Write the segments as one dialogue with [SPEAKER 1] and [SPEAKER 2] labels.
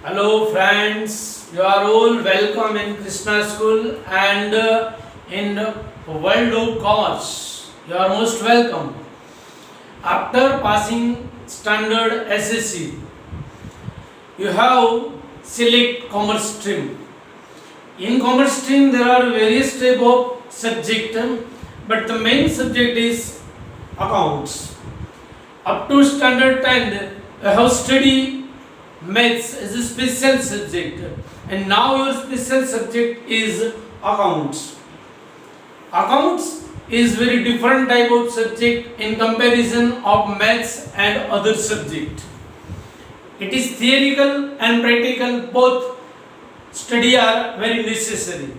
[SPEAKER 1] Hello friends, you are all welcome in Krishna School and in World of Commerce. You are most welcome. After passing standard SSC, you have select commerce stream. In commerce stream there are various type of subject, but the main subject is accounts. Up to standard 10, you have study maths as a special subject, and now your special subject is accounts. Accounts is very different type of subject in comparison of maths and other subject. It is theoretical and practical, both study are very necessary.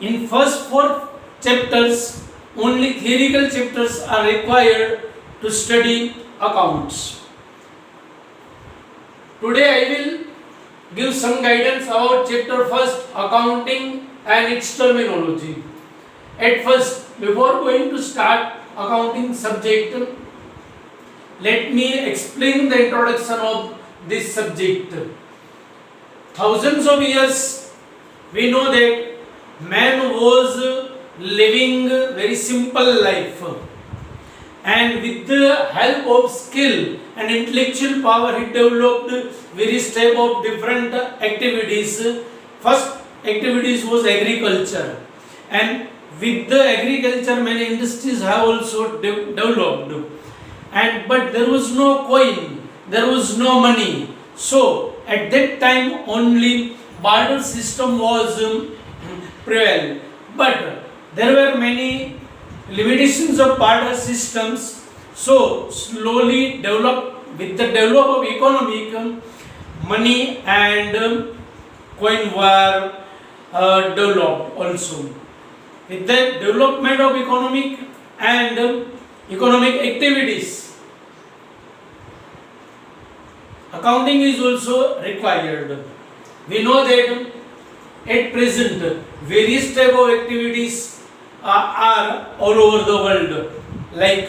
[SPEAKER 1] In first four chapters, only theoretical chapters are required to study accounts. Today I will give some guidance about chapter first, accounting and its terminology. At first, before going to start accounting subject, let me explain the introduction of this subject. Thousands of years we know that man was living very simple life, and with the help of skill and intellectual power he developed various type of different activities. First activities was agriculture, and with the agriculture many industries have also developed, and but there was no coin, there was no money, so at that time only barter system was prevailed, but there were many limitations of barter systems. So slowly with the development of economic, money and coin were developed also. With the development of economic and economic activities, accounting is also required. We know that at present various type of activities are all over the world, like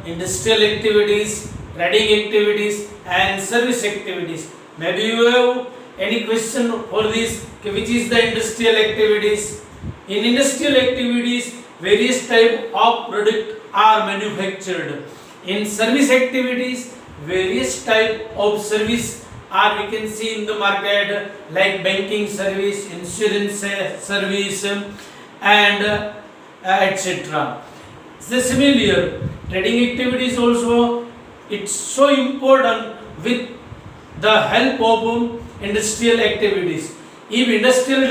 [SPEAKER 1] industrial activities, trading activities and service activities. Maybe you have any question for this, which is the industrial activities. In industrial activities various type of product are manufactured. In service activities various type of service are we can see in the market, like banking service, insurance service and etc. The similar trading activities also, it's so important with the help of industrial activities. If industrial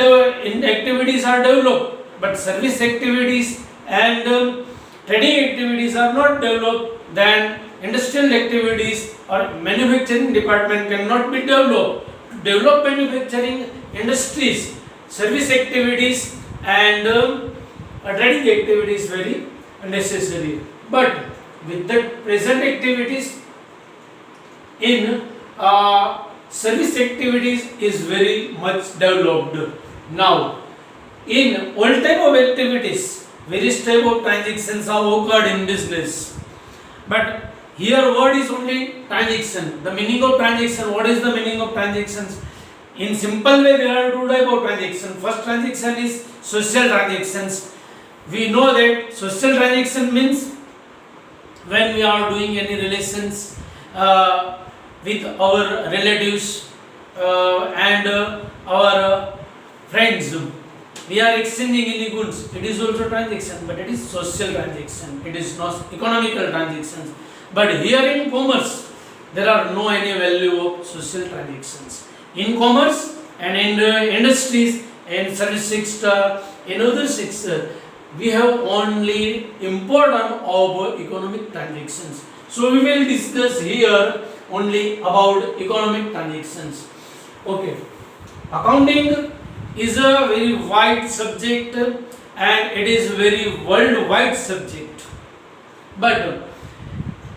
[SPEAKER 1] activities are developed but service activities and trading activities are not developed, then industrial activities or manufacturing department cannot be developed. To develop manufacturing industries, service activities and trading activities very necessary. But with the present activities in service activities is very much developed. Now in all type of activities various type of transactions have occurred in business, but here word is only transaction. The meaning of transaction, what is the meaning of transactions? In simple way there are two type of transaction. First transaction is social transactions. We know that social transaction means when we are doing any relations with our relatives and our friends, we are exchanging any goods. It is also transaction, but it is social transaction. It is not economical transactions. But here in commerce, there are no any value of social transactions. In commerce and in industries and service sector, in other sector, we have only important of economic transactions. So we will discuss here only about economic transactions. Okay. Accounting is a very wide subject and it is very worldwide subject. But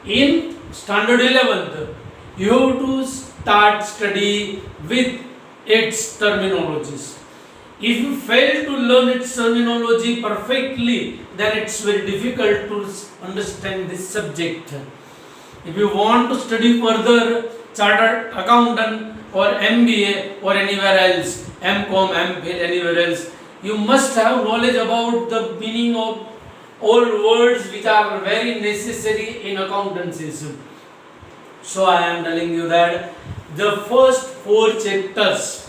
[SPEAKER 1] in standard 11th, you have to start study with its terminologies. If you fail to learn its terminology perfectly, then it's very difficult to understand this subject. If you want to study further chartered accountant or MBA or anywhere else, MCom, MPhil, anywhere else, you must have knowledge about the meaning of all words which are very necessary in accountancy. So I am telling you that the first 4 chapters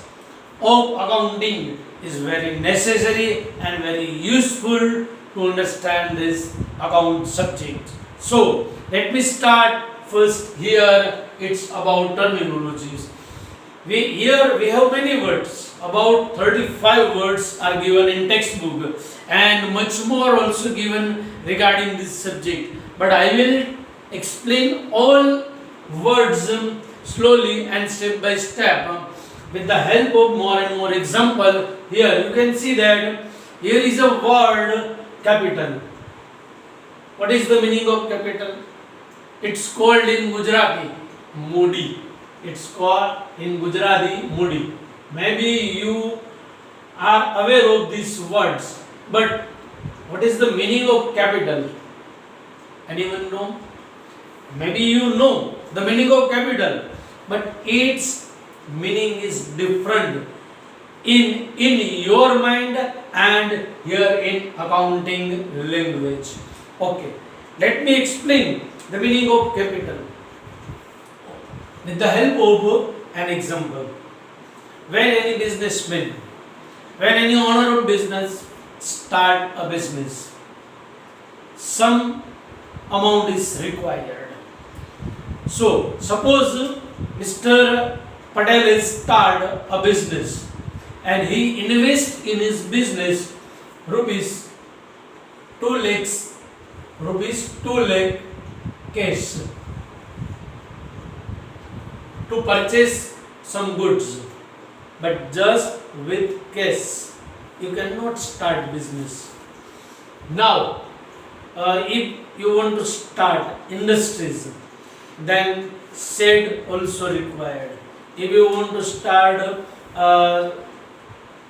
[SPEAKER 1] of accounting is very necessary and very useful to understand this account subject. So let me start first. Here it's about terminologies. Here we have many words, about 35 words are given in textbook and much more also given regarding this subject, but I will explain all words slowly and step by step with the help of more and more example. Here you can see that here is a word capital. What is the meaning of capital? It's called in Gujarati Mudi. It's called in Gujarati Mudi. Maybe you are aware of these words, but what is the meaning of capital? Anyone know? Maybe you know the meaning of capital, but its meaning is different in your mind and here in accounting language. Okay, let me explain the meaning of capital with the help of an example. When any businessman, when any owner of business start a business, some amount is required. So suppose Mr. Patel is start a business and he invest in his business rupees 2 lakh cash to purchase some goods, but just with cash you cannot start business. Now if you want to start industries, then shed also required. If you want to start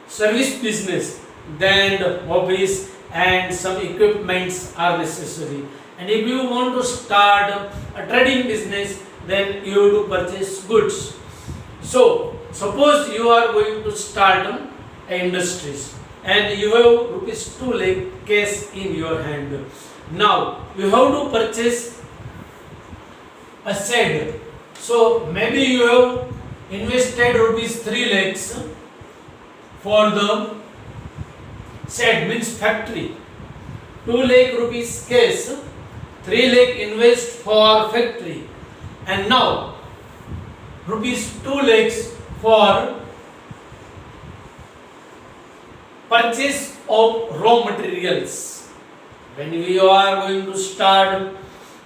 [SPEAKER 1] service business, then the office and some equipments are necessary. And if you want to start a trading business, then you have to purchase goods. So suppose you are going to start industries and you have rupees 2 lakh cash in your hand. Now you have to purchase a shed. So maybe you have invested rupees 3 lakhs for the shed, means factory. 2 lakh rupees cash, 3 lakh invest for factory, and now rupees 2 lakhs for purchase of raw materials. When we are going to start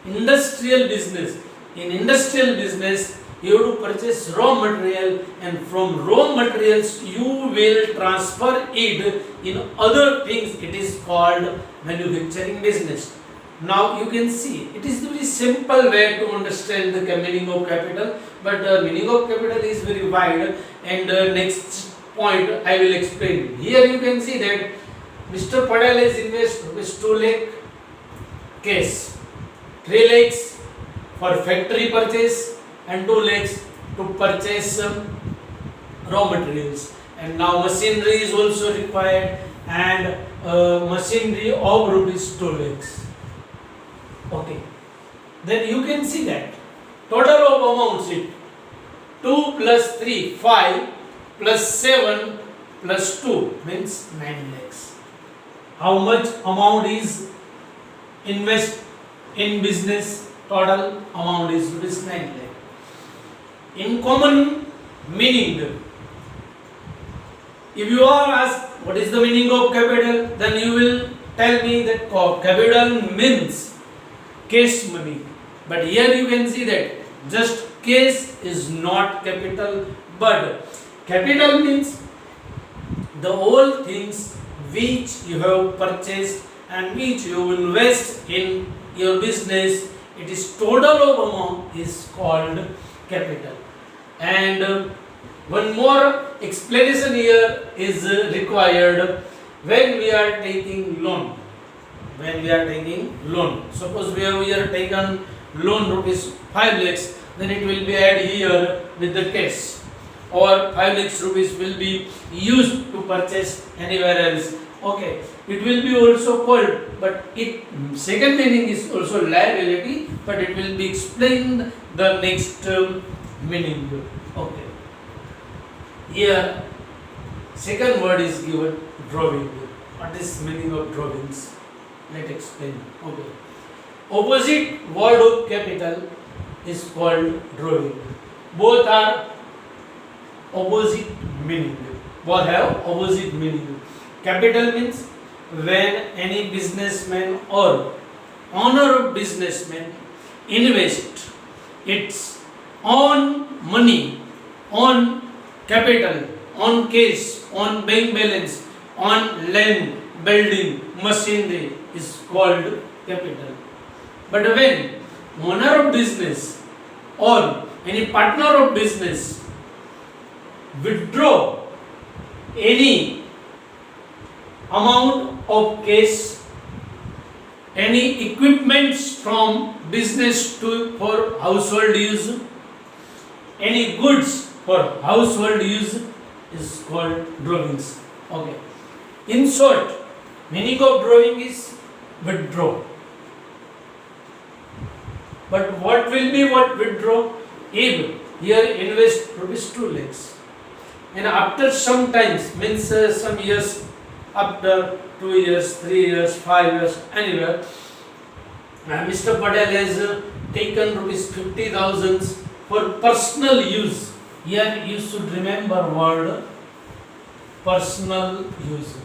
[SPEAKER 1] industrial business, in industrial business you have to purchase raw material, and from raw materials you will transfer it in other things. It is called manufacturing business. Now you can see it is a very simple way to understand the meaning of capital, but the meaning of capital is very wide, and next point I will explain. Here you can see that Mr. Patel has invested 2 lakh cash, 3 lakhs for factory purchase and 2 lakhs to purchase raw materials, and now machinery is also required, and machinery of rupees 2 lakhs. Okay, then you can see that total of amounts is 2 plus 3 5 plus 7 plus 2 means 9 lakhs. How much amount is invest in business? Total amount is rupees 9 lakh. In common meaning, if you are asked what is the meaning of capital, then you will tell me that capital means cash money. But here you can see that just cash is not capital, but capital means the all things which you have purchased and which you invest in your business. It is total of amount is called capital. And one more explanation here is required when we are taking loan. When we are taking loan, suppose we are taken loan rupees 5 lakhs, then it will be added here with the cash. or 5 lakhs rupees will be used to purchase anywhere else. Okay, it will be also called, but it second meaning is also liability, but it will be explained the next meaning. Okay, here second word is given, drawing. What is meaning of drawings? Let's explain. Okay, opposite word of capital is called drawing. Both are opposite meaning. Both have opposite meaning. Capital means when any businessman or owner of businessman invest its own money, on capital, on cash, on bank balance, on land, building, machinery is called capital. But when owner of business or any partner of business withdraw any amount of cash, any equipments from business to for household use, any goods for household use is called drawings. Okay. In short, meaning of drawing is withdraw. But what will be what withdraw? If here invest rupees 2 lakhs, and after some times, means some years, after 2 years, 3 years, 5 years, anywhere, Mr. Patel has taken rupees 50,000 for personal use. Here you should remember word personal use.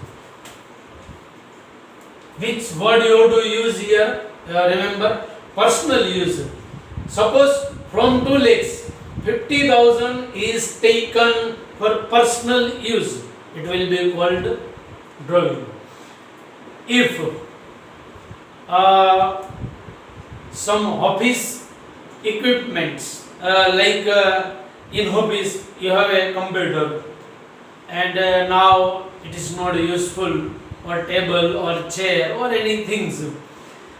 [SPEAKER 1] Which word you have to use here? Remember personal use. Suppose from 2 lakhs, 50,000 is taken for personal use. It will be called drawing. If some office equipments, like in office you have a computer, and now it is not useful, or table or chair or any things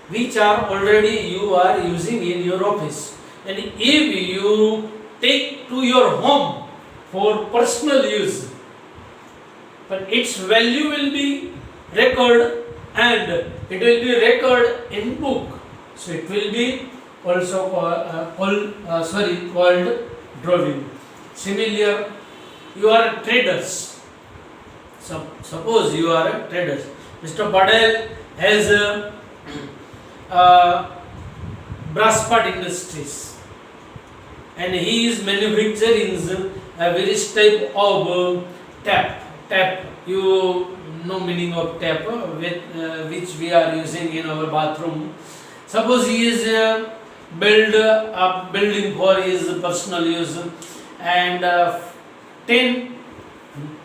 [SPEAKER 1] which are already you are using in your office, and if you take to your home for personal use, but its value will be recorded and it will be recorded in book, so it will be also called drawing. Similar, you are traders. Suppose you are a trader. Mr. Patel has brass part industries, and he is manufacturing various type of tap. You know meaning of tap, which we are using in our bathroom. Suppose he is build a building for his personal use, and 10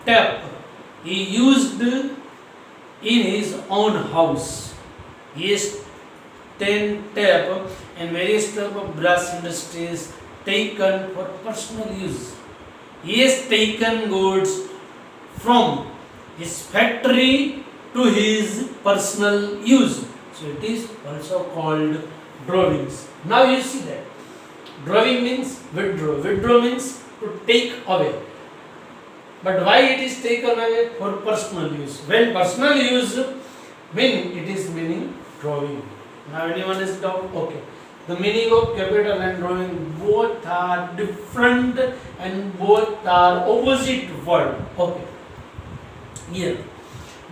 [SPEAKER 1] tap he used in his own house. He has 10 tap and various type of brass industries taken for personal use. He has taken goods from his factory to his personal use. So it is also called drawings. Now you see that drawing means withdraw. Withdraw means to take away. But why it is taken away? For personal use. When personal use mean, it is meaning drawing. Now anyone is doubt? Okay. The meaning of capital and drawing both are different and both are opposite word. Okay. Here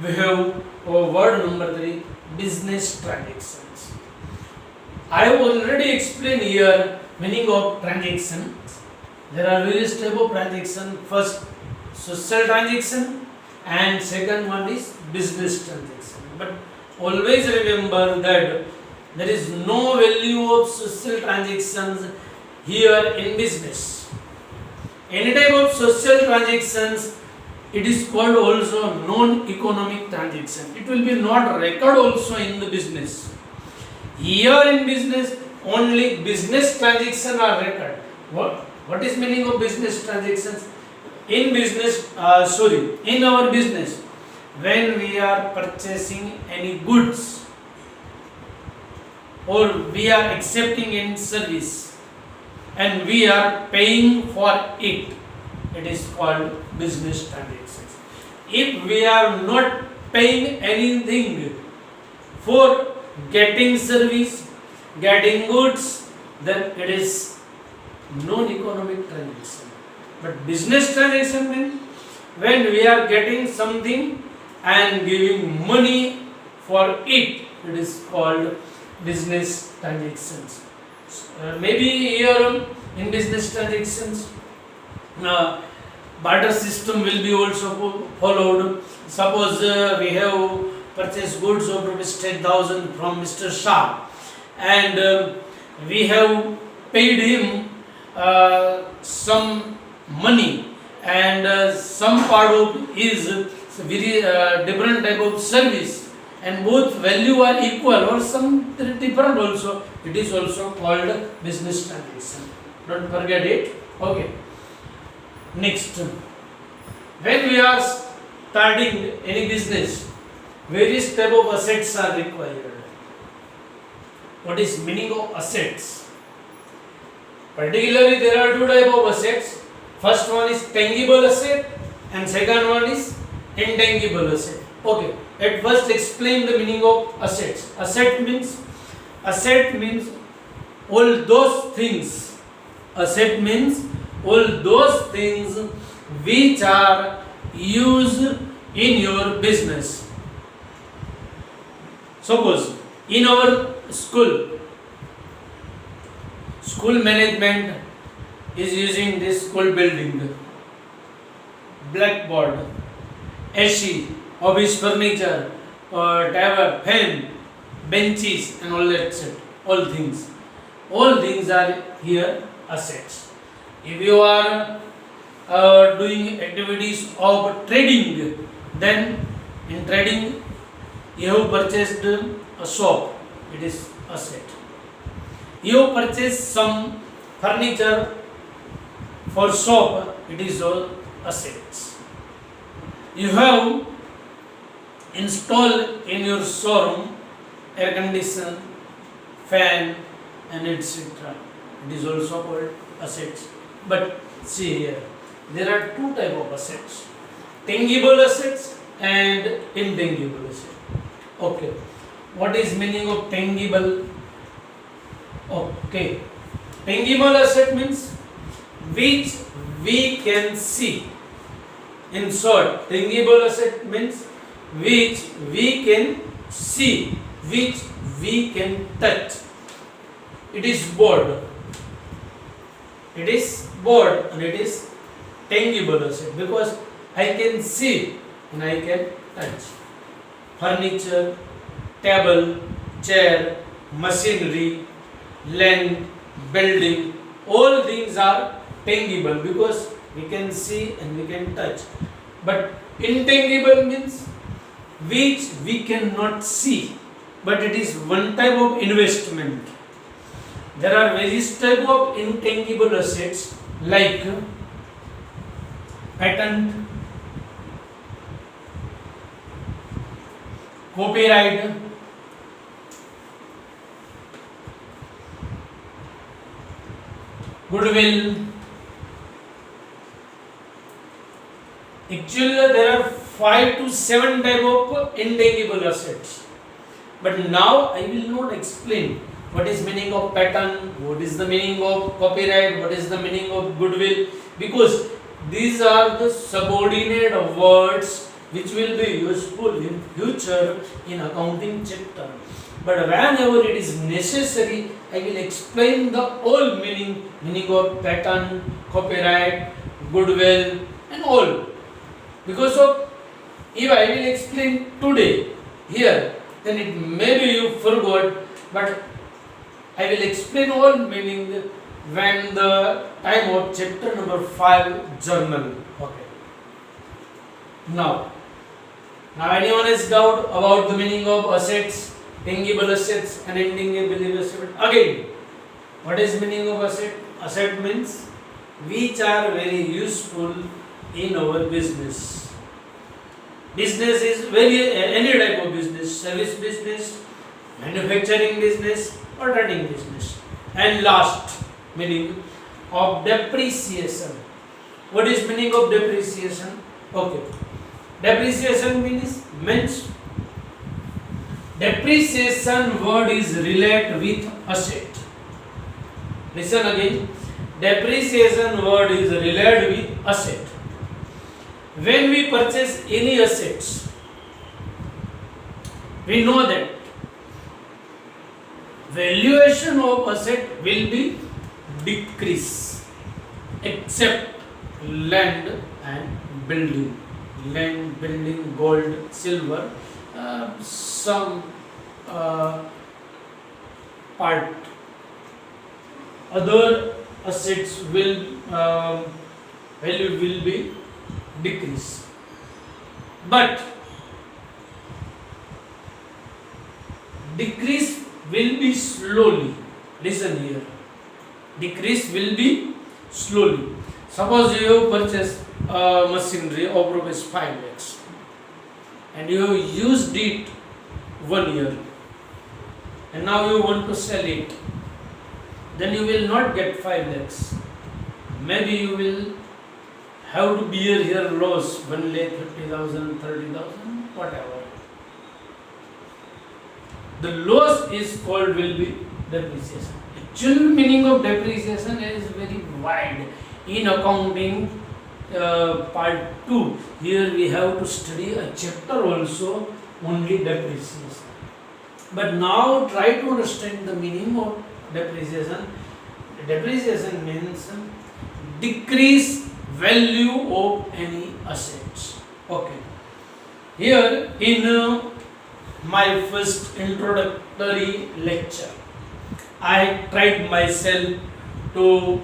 [SPEAKER 1] we have word number 3, business transactions. I have already explained here meaning of transactions. There are various type of transaction. First, social transaction, and second one is business transaction. But always remember that there is no value of social transactions here in business. Any type of social transactions, it is called also non-economic transaction. It will be not record also in the business. Here in business, only business transactions are record. What is meaning of business transactions? In business, in our business, when we are purchasing any goods or we are accepting any service and we are paying for it, it is called business transactions. If we are not paying anything for getting service, getting goods, then it is non-economic transaction. But business transaction means when we are getting something and giving money for it, it is called business transactions. Maybe here in business transactions, barter system will be also followed. Suppose we have purchased goods of rupees 10,000 from Mr. Shah, and we have paid him some money, and some part of is very different type of service, and both value are equal or some different also. It is also called business transaction. Don't forget it. Okay. Next, when we are starting any business, various type of assets are required. What is meaning of assets? Particularly, there are two type of assets. First one is tangible asset, and second one is intangible asset. Okay. At first, explain the meaning of assets. Asset means all those things. Asset means all those things which are used in your business. Suppose in our school management is using this school building, blackboard, AC, office furniture, table, fan, benches, and all that set. All things are here assets. If you are doing activities of trading, then in trading you have purchased a shop, it is asset. You have purchased some furniture for shop, it is all assets. You have installed in your showroom air conditioner, fan, and etc. It is also called assets. But see here, there are two type of assets: tangible assets and intangible assets. Okay, what is meaning of tangible? Okay, tangible asset means which we can see. In short, tangible asset means which we can see, which we can touch. It is board. It is board and it is tangible asset because I can see and I can touch. Furniture, table, chair, machinery, land, building, all things are tangible because we can see and we can touch. But intangible means which we cannot see, but it is one type of investment. There are various type of intangible assets like patent, copyright, goodwill. Actually, there are 5 to 7 type of intangible assets. But now I will not explain what is meaning of patent, what is the meaning of copyright, what is the meaning of goodwill, because these are the subordinate words which will be useful in future in accounting chapter. But whenever it is necessary, I will explain the whole meaning of patent, copyright, goodwill, and all. Because of if I will explain today here, then it maybe you forgot, but I will explain all meaning when the time of chapter number 5 journal. Okay. Now anyone has doubt about the meaning of assets, tangible assets and intangible assets? Again, what is meaning of asset? Asset means which are very useful in our business. Business is any type of business, service business, manufacturing business or trading business. And last meaning of depreciation. What is meaning of depreciation? Okay. Depreciation means depreciation word is relate with asset. Listen again. Depreciation word is related with asset. When we purchase any assets, we know that valuation of asset will be decrease except land and building. Land, building, gold, silver, some part. Other assets will value will be decrease. But decrease will be slowly. Listen here. Decrease will be slowly. Suppose you have purchased machinery of rupees 5 lakhs and you have used it 1 year and now you want to sell it, then you will not get 5 lakhs. Maybe you will have to bear here loss 1 lakh, 50,000, 30,000, whatever. The loss is called will be depreciation. Actual meaning of depreciation is very wide. In accounting part 2, here we have to study a chapter also only depreciation. But now try to understand the meaning of depreciation. Depreciation means decrease value of any assets. Okay. Here in my first introductory lecture, I tried myself to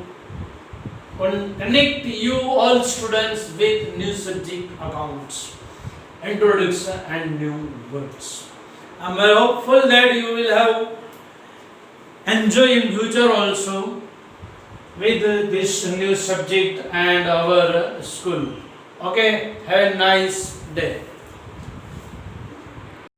[SPEAKER 1] connect you all students with new subject accounts, introduction and new words. I am very hopeful that you will have enjoy in future also with this new subject and our school. Okay, have a nice day.